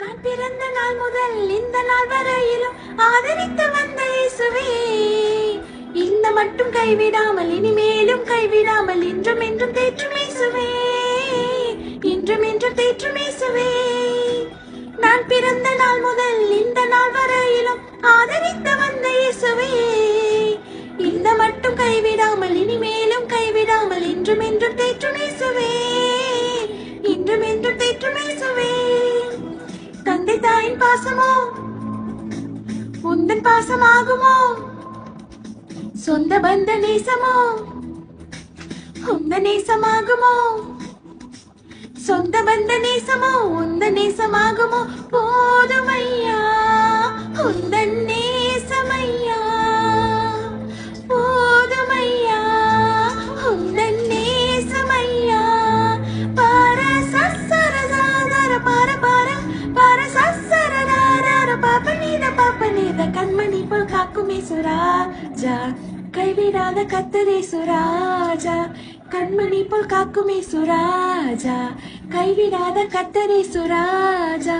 நான் பிறந்த நாள் முதல் இந்த நாள் வரையிலும் ஆதரித்து வந்த இயேசுவே, இந்த மட்டும் கைவிடாமல் இனிமேலும் கைவிடாமல் இன்றும் என்றும் தேற்றும் இயேசுவே, இன்றும் என்றும் தேற்றும் இயேசுவே. நான் பிறந்த நாள் முதல் இந்த நாள் வரையிலும் ஆதரித்து வந்த இயேசுவே, இந்த மட்டும் கைவிடாமல் இனிமேலும் கைவிடாமல் இன்றும் என்றும் தேற்றும் இயேசுவே, இன்றும் என்றும் தேற்றும் இயேசுவே. தந்தை தாயின் பாசமோ உந்தன் பாசமாகுமோ, சொந்த பந்த நேசமோ உந்த நேசமாகுமோ, சொந்த பந்த நேசமோ உந்த நேசமாகுமோ, போதுமையா உந்தன் நேசமையா, போதுமையா உந்தன் நேசமையா. பார சசரதார பார பார பார சசரதார பாப்பனீத கண்மணி போல் காக்கும் இயேசுராஜா, கைவிடாத கர்த்தர் இயேசுராஜா, கண்மணி போல் காக்கும் இயேசுராஜா, கைவிடாத கர்த்தர் இயேசுராஜா.